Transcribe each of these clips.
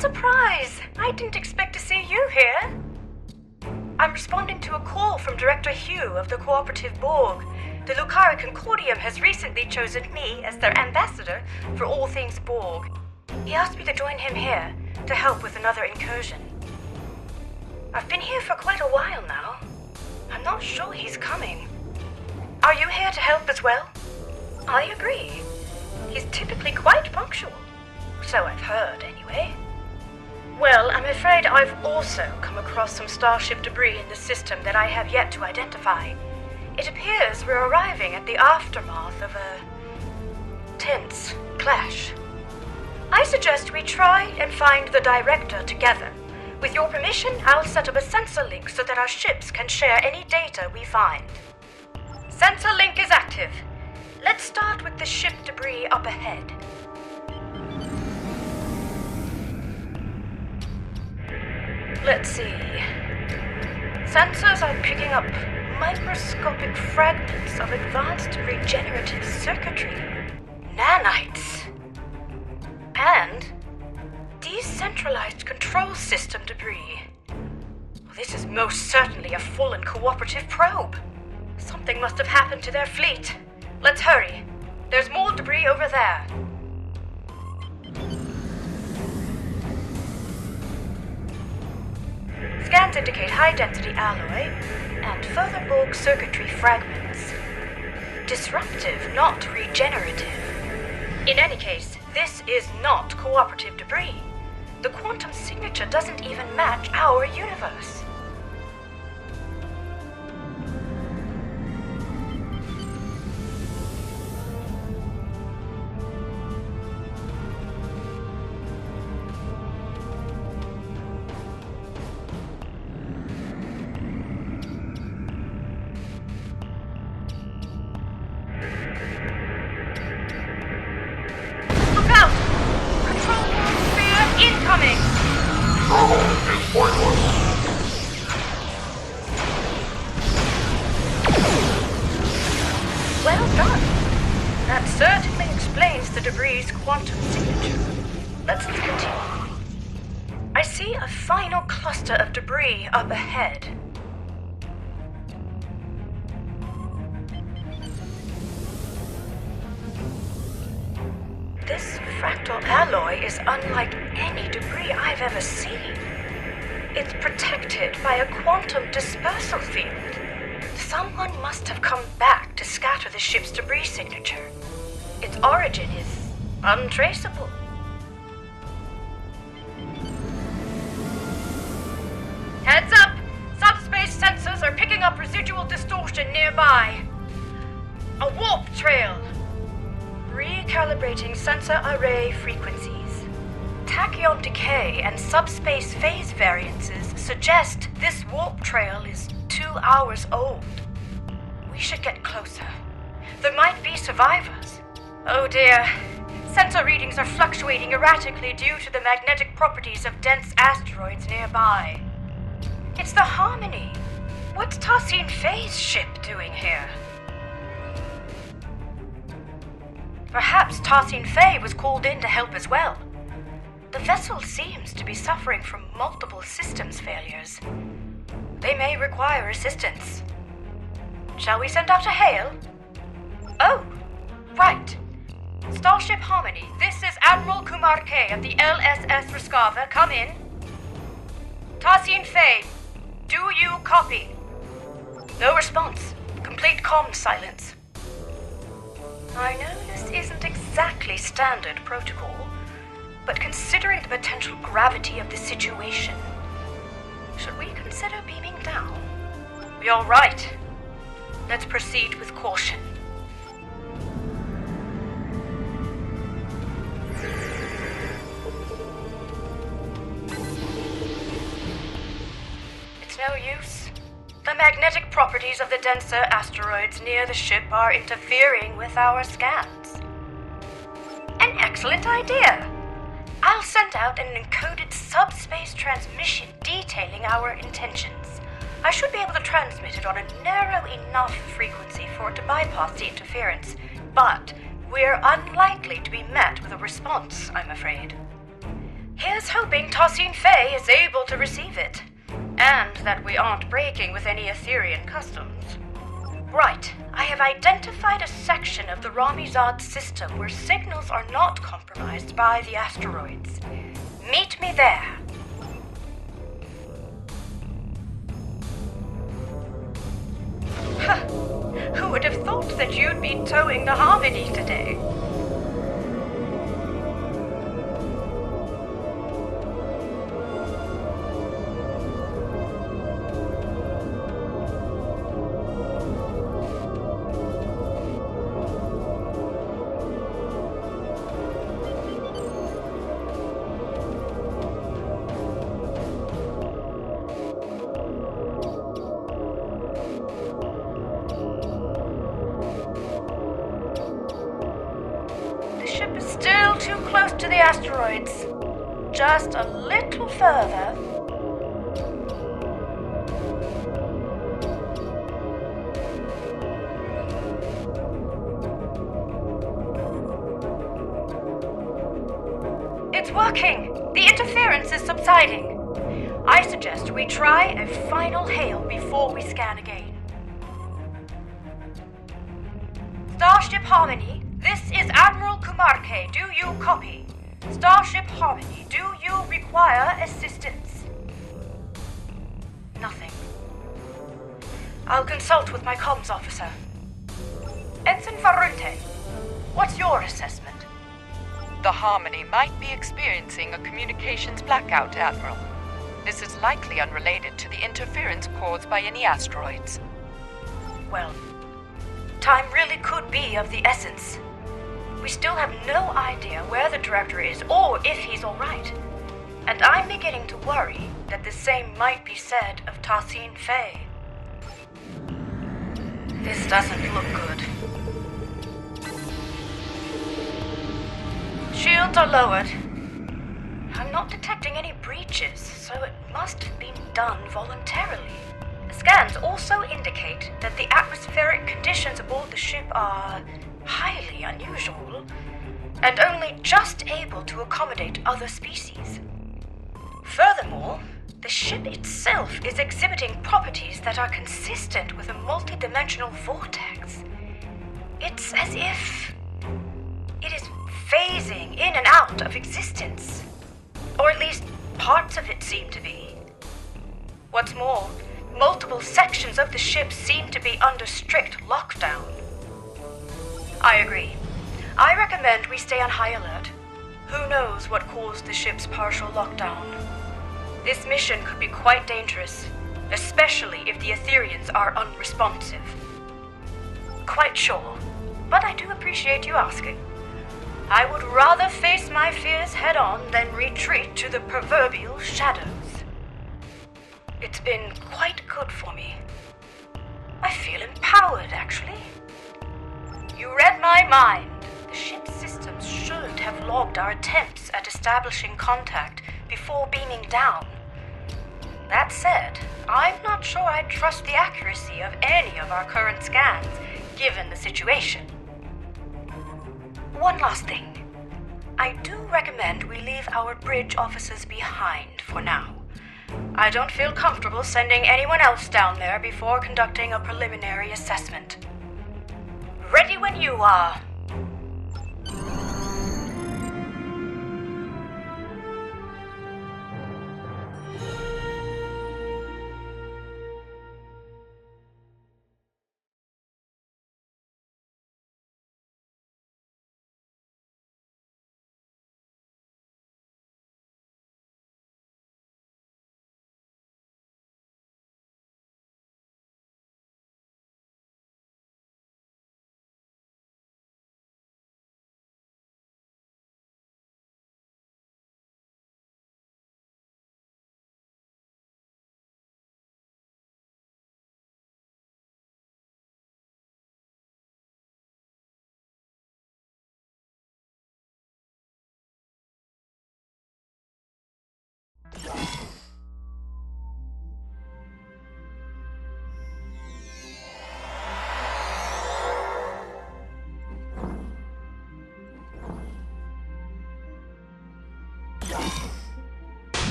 surprise! I didn't expect to see you here. I'm responding to a call from Director Hugh of the Cooperative Borg. The Lucari Concordium has recently chosen me as their ambassador for all things Borg. He asked me to join him here to help with another incursion. I've been here for quite a while now. I'm not sure he's coming. Are you here to help as well? I agree. He's typically quite punctual. So I've heard, anyway. Well, I'm afraid I've also come across some starship debris in the system that I have yet to identify. It appears we're arriving at the aftermath of a tense clash. I suggest we try and find the Director together. With your permission, I'll set up a sensor link so that our ships can share any data we find. Sensor link is active. Let's start with the ship debris up ahead. Let's see. Sensors are picking up microscopic fragments of advanced regenerative circuitry, nanites, and decentralized control system debris. Well, this is most certainly a full and cooperative probe. Something must have happened to their fleet. Let's hurry. There's more debris over there. Scans indicate high-density alloy and further Borg circuitry fragments. Disruptive, not regenerative. In any case, this is not cooperative debris. The quantum signature doesn't even match our universe. Well done. That certainly explains the debris' quantum signature. Let's continue. I see a final cluster of debris up ahead. This fractal alloy is unlike any debris I've ever seen. It's protected by a quantum dispersal field. Someone must have come back to scatter the ship's debris signature. Its origin is untraceable. Heads up! Subspace sensors are picking up residual distortion nearby. A warp trail. Recalibrating sensor array frequencies. Tachyon decay and subspace phase variances suggest this warp trail is 2 hours old. We should get closer. There might be survivors. Oh dear. Sensor readings are fluctuating erratically due to the magnetic properties of dense asteroids nearby. It's the Harmony. What's Tassine Faye's ship doing here? Perhaps Tassine Faye was called in to help as well. The vessel seems to be suffering from multiple systems failures. They may require assistance. Shall we send out a hail? Oh, right. Starship Harmony, this is Admiral Kuumaarke of the LSS Rescava. Come in. Tassine Faye, do you copy? No response. Complete comm silence. I know this isn't exactly standard protocol, but considering the potential gravity of the situation, should we consider beaming down? You're right. Let's proceed with caution. It's no use. The magnetic properties of the denser asteroids near the ship are interfering with our scans. An excellent idea. I'll send out an encoded subspace transmission detailing our intentions. I should be able to transmit it on a narrow enough frequency for it to bypass the interference, but we're unlikely to be met with a response, I'm afraid. Here's hoping Tassine Fey is able to receive it, and that we aren't breaking with any Etherean customs. Right, I have identified a section of the Ramizad system where signals are not compromised by the asteroids. Meet me there. Who would have thought that you'd be towing the Harmony today? Still too close to the asteroids. Just a little further. It's working. The interference is subsiding. I suggest we try a final hail before we scan again. Starship Harmony, this is Admiral Kuumaarke. Do you copy? Starship Harmony, do you require assistance? Nothing. I'll consult with my comms officer. Ensign Farunte, what's your assessment? The Harmony might be experiencing a communications blackout, Admiral. This is likely unrelated to the interference caused by any asteroids. Well, time really could be of the essence. We still have no idea where the director is or if he's all right. And I'm beginning to worry that the same might be said of Tassine Fey. This doesn't look good. Shields are lowered. I'm not detecting any breaches, so it must have been done voluntarily. The scans also indicate that the atmospheric conditions aboard the ship are highly unusual, and only just able to accommodate other species. Furthermore, the ship itself is exhibiting properties that are consistent with a multidimensional vortex. It's as if it is phasing in and out of existence. Or at least parts of it seem to be. What's more, multiple sections of the ship seem to be under strict lockdown. I agree. I recommend we stay on high alert. Who knows what caused the ship's partial lockdown? This mission could be quite dangerous, especially if the Ethereans are unresponsive. Quite sure, but I do appreciate you asking. I would rather face my fears head-on than retreat to the proverbial shadows. It's been quite good for me. I feel empowered, actually. You read my mind. The ship's systems should have logged our attempts at establishing contact before beaming down. That said, I'm not sure I trust the accuracy of any of our current scans, given the situation. One last thing. I do recommend we leave our bridge officers behind for now. I don't feel comfortable sending anyone else down there before conducting a preliminary assessment. Ready when you are.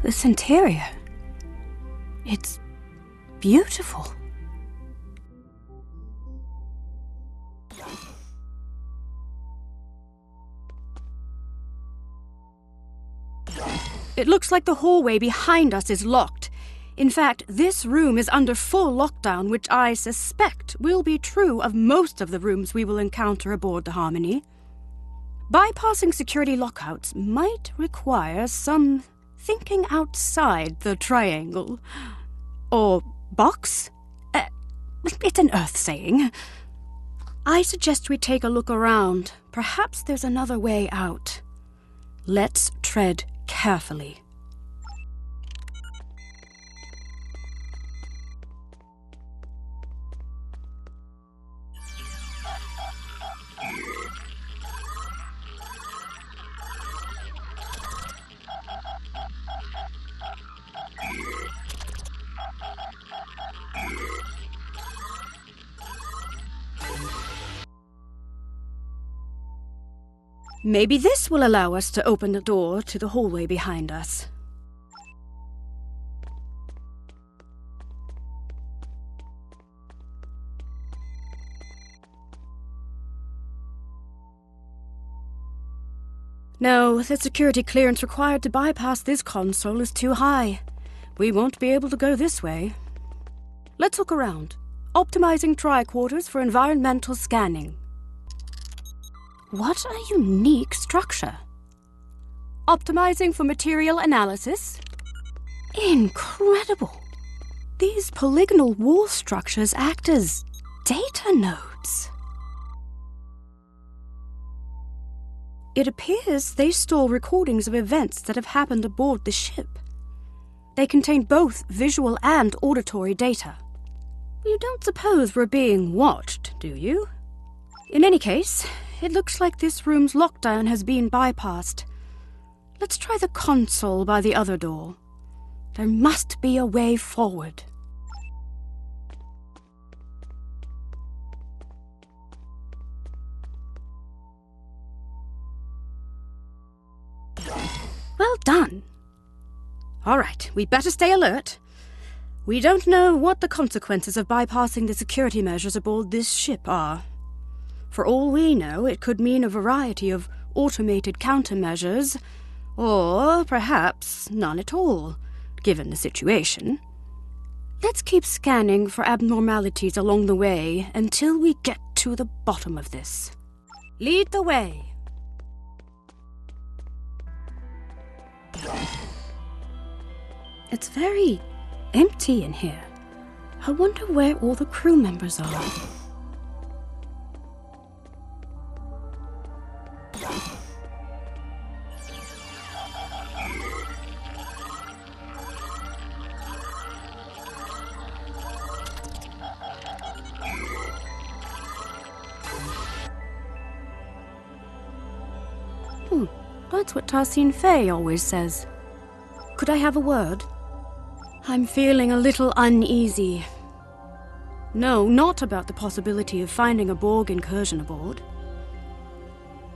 This interior, it's beautiful. It looks like the hallway behind us is locked. In fact, this room is under full lockdown, which I suspect will be true of most of the rooms we will encounter aboard the Harmony. Bypassing security lockouts might require some thinking outside the triangle. Or box? It's an Earth saying. I suggest we take a look around. Perhaps there's another way out. Let's tread carefully. Maybe this will allow us to open the door to the hallway behind us. No, the security clearance required to bypass this console is too high. We won't be able to go this way. Let's look around. Optimizing tri-quarters for environmental scanning. What a unique structure. Optimizing for material analysis. Incredible. These polygonal wall structures act as data nodes. It appears they store recordings of events that have happened aboard the ship. They contain both visual and auditory data. You don't suppose we're being watched, do you? In any case, it looks like this room's lockdown has been bypassed. Let's try the console by the other door. There must be a way forward. Well done. All right, we better stay alert. We don't know what the consequences of bypassing the security measures aboard this ship are. For all we know, it could mean a variety of automated countermeasures, or perhaps none at all, given the situation. Let's keep scanning for abnormalities along the way until we get to the bottom of this. Lead the way. It's very empty in here. I wonder where all the crew members are. That's what Tarsine Fay always says. Could I have a word? I'm feeling a little uneasy. No, not about the possibility of finding a Borg incursion aboard.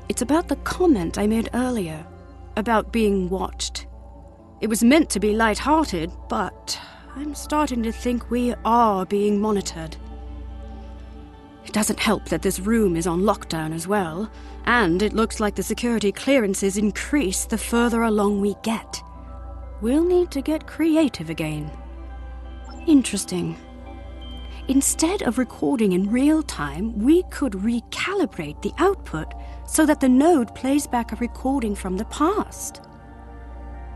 It's about the comment I made earlier, about being watched. It was meant to be light-hearted, but I'm starting to think we are being monitored. It doesn't help that this room is on lockdown as well, and it looks like the security clearances increase the further along we get. We'll need to get creative again. Interesting. Instead of recording in real time, we could recalibrate the output so that the node plays back a recording from the past.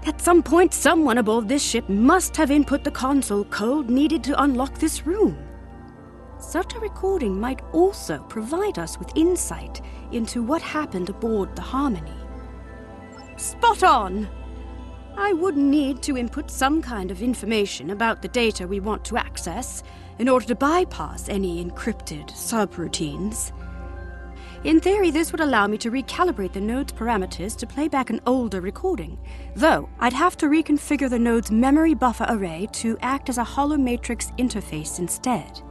At some point, someone aboard this ship must have input the console code needed to unlock this room. Such a recording might also provide us with insight into what happened aboard the Harmony. Spot on! I would need to input some kind of information about the data we want to access in order to bypass any encrypted subroutines. In theory, this would allow me to recalibrate the node's parameters to play back an older recording, though I'd have to reconfigure the node's memory buffer array to act as a hollow matrix interface instead.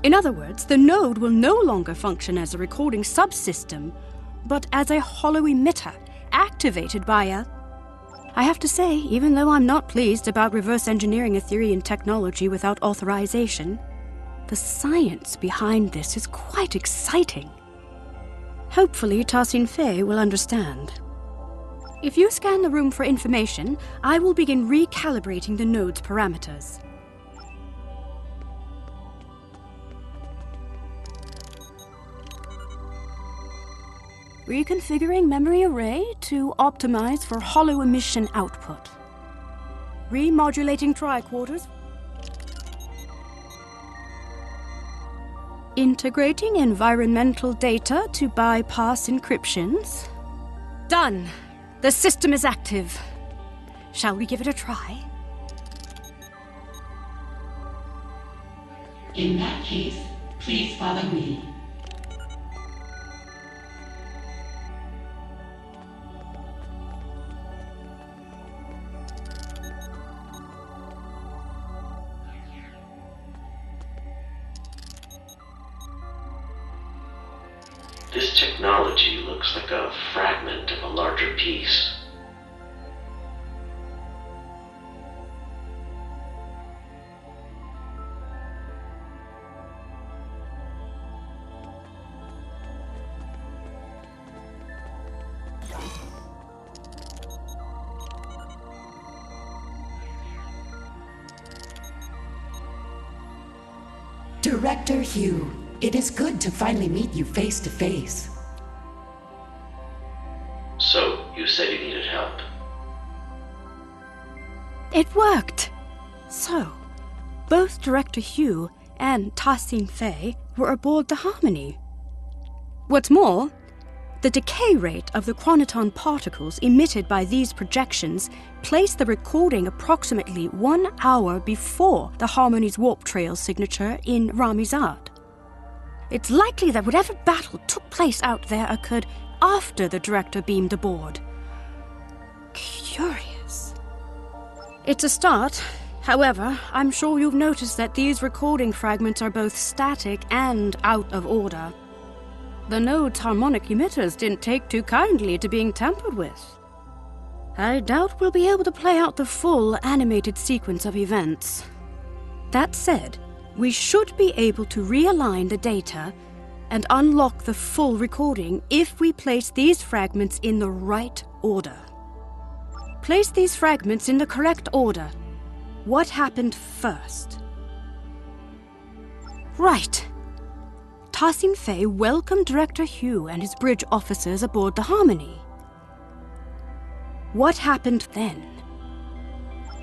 In other words, the node will no longer function as a recording subsystem, but as a hollow emitter activated by a I have to say, even though I'm not pleased about reverse engineering Etherian technology without authorization, the science behind this is quite exciting. Hopefully, Tassin Fei will understand. If you scan the room for information, I will begin recalibrating the node's parameters. Reconfiguring memory array to optimize for hollow emission output. Remodulating tricorders. Integrating environmental data to bypass encryptions. Done! The system is active. Shall we give it a try? In that case, please follow me. This technology looks like a fragment of a larger piece. Director Hugh, it is good to finally meet you face to face. So, you said you needed help. It worked! So, both Director Hugh and Tassin Fei were aboard the Harmony. What's more, the decay rate of the chronoton particles emitted by these projections placed the recording approximately 1 hour before the Harmony's warp trail signature in Ramizad. It's likely that whatever battle took place out there occurred after the Director beamed aboard. Curious. It's a start. However, I'm sure you've noticed that these recording fragments are both static and out of order. The node's harmonic emitters didn't take too kindly to being tampered with. I doubt we'll be able to play out the full animated sequence of events. That said, we should be able to realign the data and unlock the full recording if we place these fragments in the right order. Place these fragments in the correct order. What happened first? Right. Tassin Fei welcomed Director Hugh and his bridge officers aboard the Harmony. What happened then?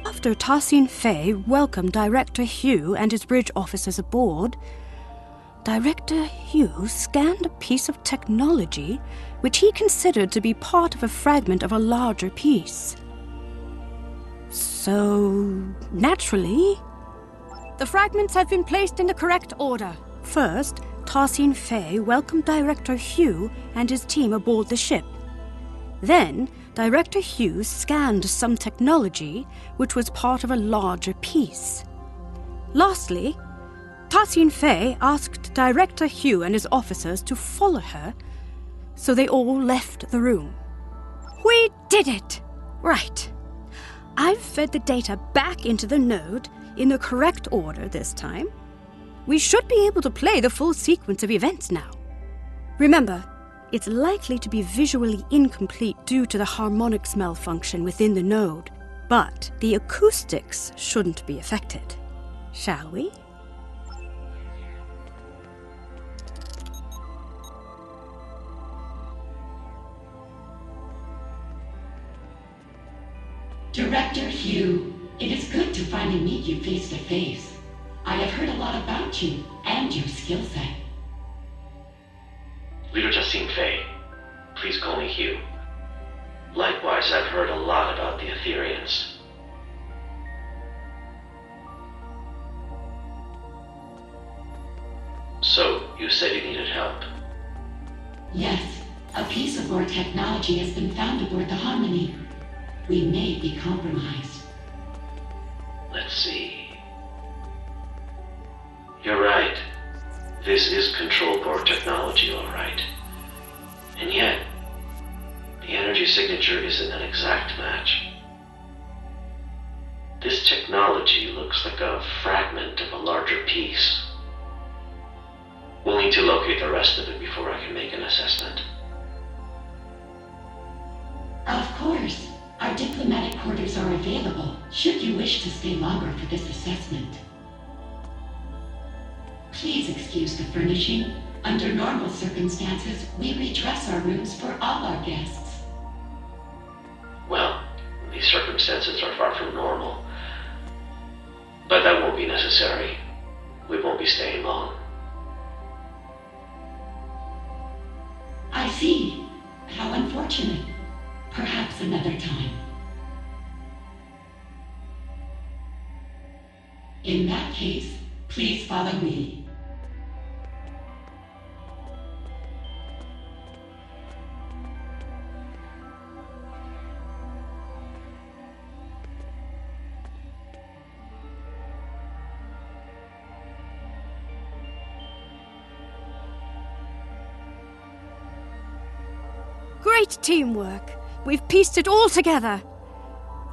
After Tassin Fei welcomed Director Hugh and his bridge officers aboard, Director Hugh scanned a piece of technology which he considered to be part of a fragment of a larger piece. So, naturally, the fragments have been placed in the correct order. First, Tassin Fei welcomed Director Hugh and his team aboard the ship. Then, Director Hugh scanned some technology which was part of a larger piece. Lastly, Tassin Fei asked Director Hugh and his officers to follow her, so they all left the room. We did it! Right. I've fed the data back into the node in the correct order this time. We should be able to play the full sequence of events now. Remember, it's likely to be visually incomplete due to the harmonics malfunction within the node, but the acoustics shouldn't be affected. Shall we? Director Hugh, it is good to finally meet you face to face. I have heard a lot about you and your skill set. Leader Tassin Fei, please call me Hugh. Likewise, I've heard a lot about the Etherians. So, you said you needed help? Yes, a piece of our technology has been found aboard the Harmony. We may be compromised. Let's see. You're right. This is control board technology, all right. And yet, the energy signature isn't an exact match. This technology looks like a fragment of a larger piece. We'll need to locate the rest of it before I can make an assessment. Of course. Our diplomatic quarters are available, should you wish to stay longer for this assessment. Please excuse the furnishing. Under normal circumstances, we redress our rooms for all our guests. Well, these circumstances are far from normal. But that won't be necessary. We won't be staying long. I see. How unfortunate. Perhaps another time. In that case, please follow me. Great teamwork. We've pieced it all together.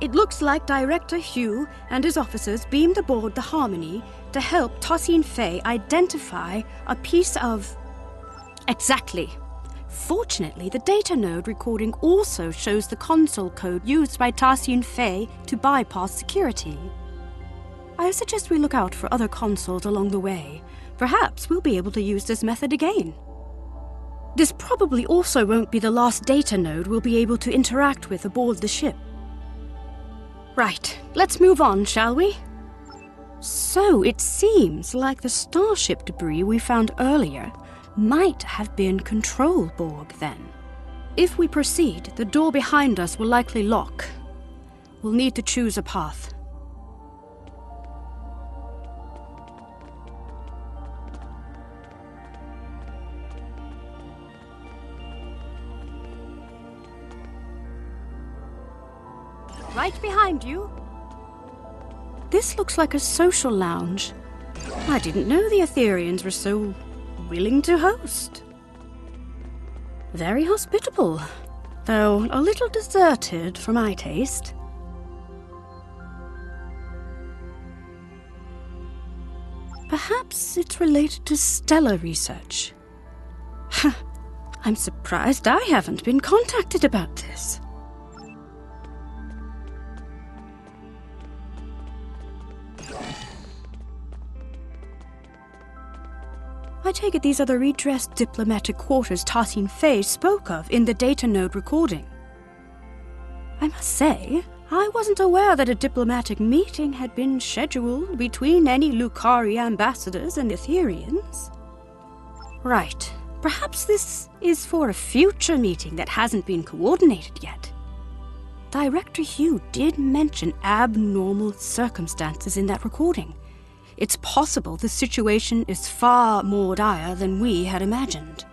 It looks like Director Hugh and his officers beamed aboard the Harmony to help Tosin Fei identify a piece of... Exactly. Fortunately, the data node recording also shows the console code used by Tosin Fei to bypass security. I suggest we look out for other consoles along the way. Perhaps we'll be able to use this method again. This probably also won't be the last data node we'll be able to interact with aboard the ship. Right, let's move on, shall we? So it seems like the starship debris we found earlier might have been control Borg then. If we proceed, the door behind us will likely lock. We'll need to choose a path. Right behind you. This looks like a social lounge. I didn't know the Etherians were so willing to host. Very hospitable, though a little deserted for my taste. Perhaps it's related to stellar research. I'm surprised I haven't been contacted about this. I take it these are the redressed diplomatic quarters Tosin Fei spoke of in the data node recording. I must say, I wasn't aware that a diplomatic meeting had been scheduled between any Lukari ambassadors and Etherians. Right, perhaps this is for a future meeting that hasn't been coordinated yet. Director Hugh did mention abnormal circumstances in that recording. It's possible the situation is far more dire than we had imagined.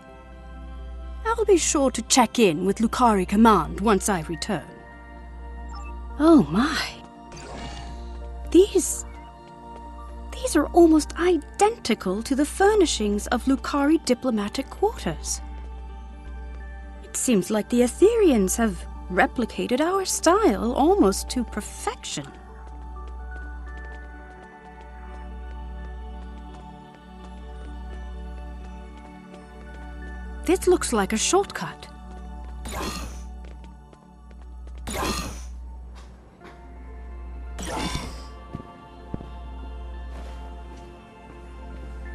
I'll be sure to check in with Lukari Command once I return. Oh my. These are almost identical to the furnishings of Lukari diplomatic quarters. It seems like the Etherians have replicated our style almost to perfection. This looks like a shortcut.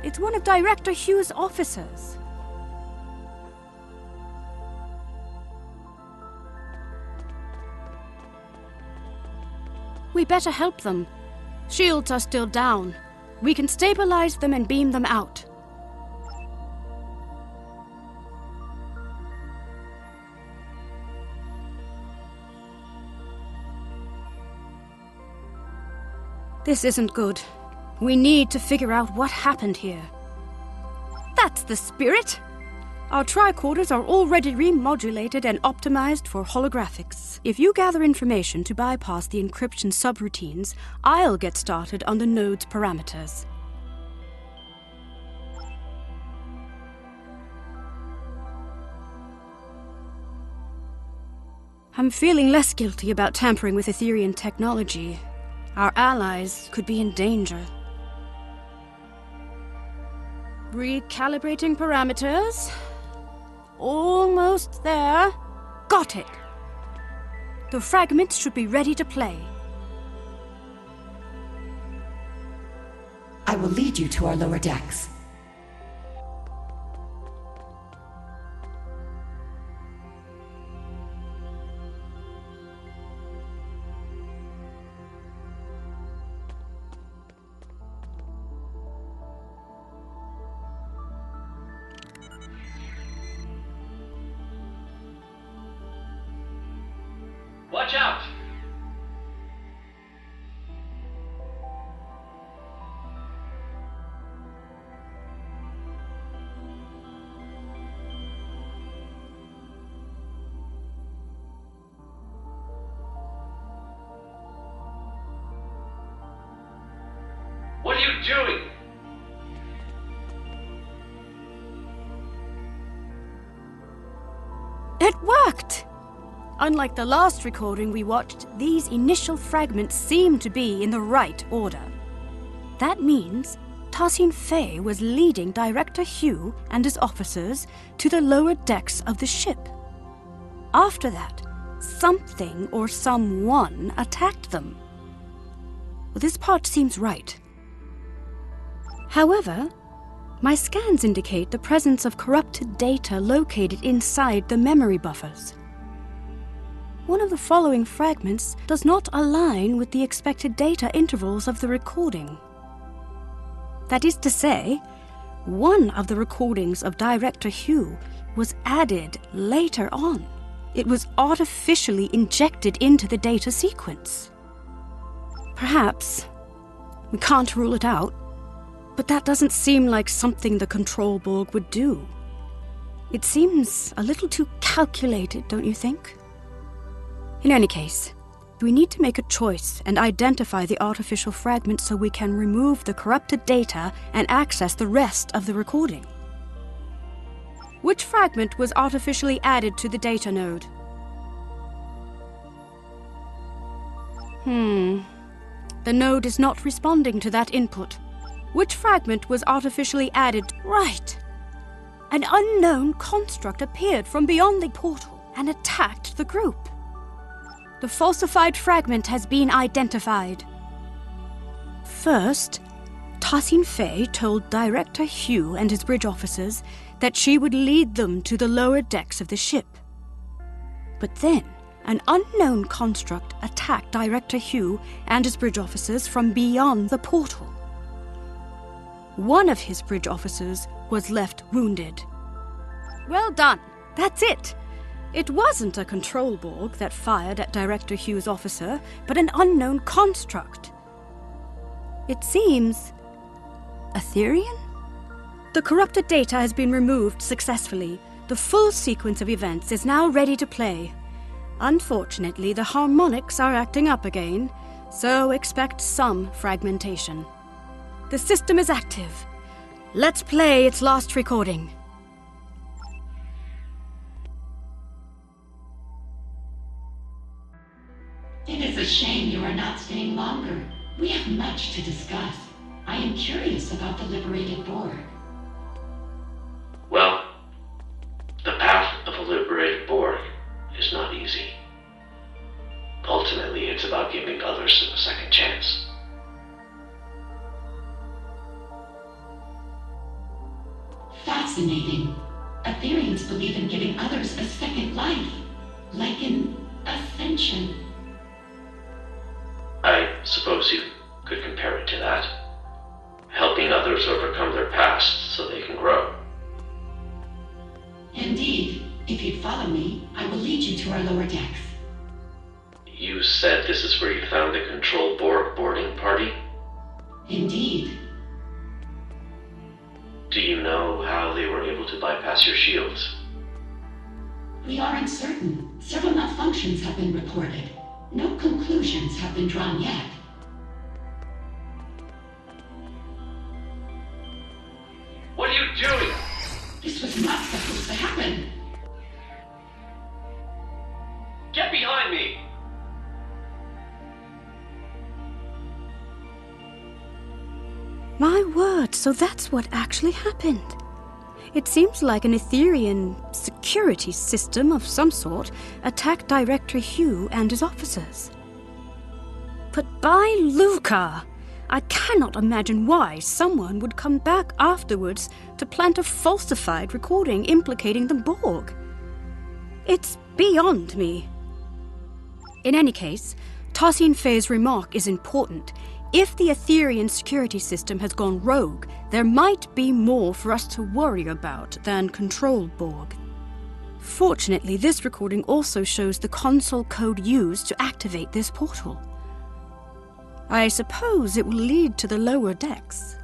It's one of Director Hugh's officers. We better help them. Shields are still down. We can stabilize them and beam them out. This isn't good. We need to figure out what happened here. That's the spirit! Our tricorders are already remodulated and optimized for holographics. If you gather information to bypass the encryption subroutines, I'll get started on the node's parameters. I'm feeling less guilty about tampering with Etherian technology. Our allies could be in danger. Recalibrating parameters. Almost there. Got it. The fragments should be ready to play. I will lead you to our lower decks. Watch out! What are you doing? It worked! Unlike the last recording we watched, these initial fragments seem to be in the right order. That means Tassine Fey was leading Director Hugh and his officers to the lower decks of the ship. After that, something or someone attacked them. Well, this part seems right. However, my scans indicate the presence of corrupted data located inside the memory buffers. One of the following fragments does not align with the expected data intervals of the recording. That is to say, one of the recordings of Director Hugh was added later on. It was artificially injected into the data sequence. Perhaps, we can't rule it out, but that doesn't seem like something the Control Borg would do. It seems a little too calculated, don't you think? In any case, we need to make a choice and identify the artificial fragment so we can remove the corrupted data and access the rest of the recording. Which fragment was artificially added to the data node? The node is not responding to that input. Which fragment was artificially added? Right! An unknown construct appeared from beyond the portal and attacked the group. The falsified fragment has been identified. First, Tassine Fey told Director Hugh and his bridge officers that she would lead them to the lower decks of the ship. But then, an unknown construct attacked Director Hugh and his bridge officers from beyond the portal. One of his bridge officers was left wounded. Well done. That's it. It wasn't a control Borg that fired at Director Hugh's officer, but an unknown construct. It seems Etherian? The corrupted data has been removed successfully. The full sequence of events is now ready to play. Unfortunately, the harmonics are acting up again, so expect some fragmentation. The system is active. Let's play its last recording. It is a shame you are not staying longer. We have much to discuss. I am curious about the liberated Borg. Well, the path of a liberated Borg is not easy. Ultimately, it's about giving others a second chance. Fascinating. Etherians believe in giving others a second life, like an ascension. I suppose you could compare it to that. Helping others overcome their past so they can grow. Indeed. If you'd follow me, I will lead you to our lower decks. You said this is where you found the Control Borg boarding party? Indeed. Do you know how they were able to bypass your shields? We are uncertain. Several malfunctions have been reported. No conclusions have been drawn yet. What are you doing? This was not supposed to happen. Get behind me! My word, so that's what actually happened. It seems like an Etherean security system of some sort attacked Director Hugh and his officers. But by Luca, I cannot imagine why someone would come back afterwards to plant a falsified recording implicating the Borg. It's beyond me. In any case, Tassine Fei's remark is important. If the Etherean security system has gone rogue, there might be more for us to worry about than Control Borg. Fortunately, this recording also shows the console code used to activate this portal. I suppose it will lead to the lower decks.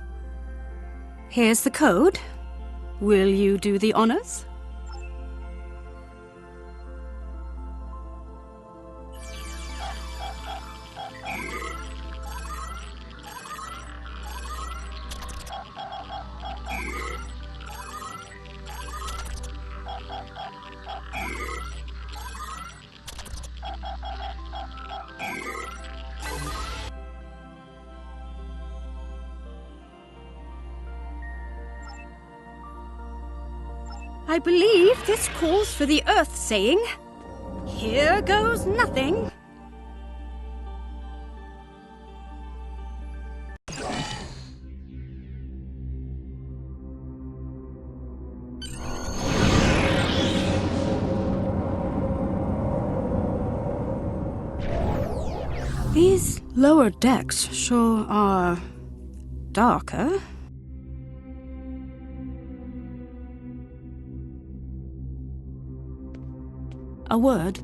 Here's the code. Will you do the honors? I believe this calls for the Earth saying, "Here goes nothing." These lower decks sure are darker. A word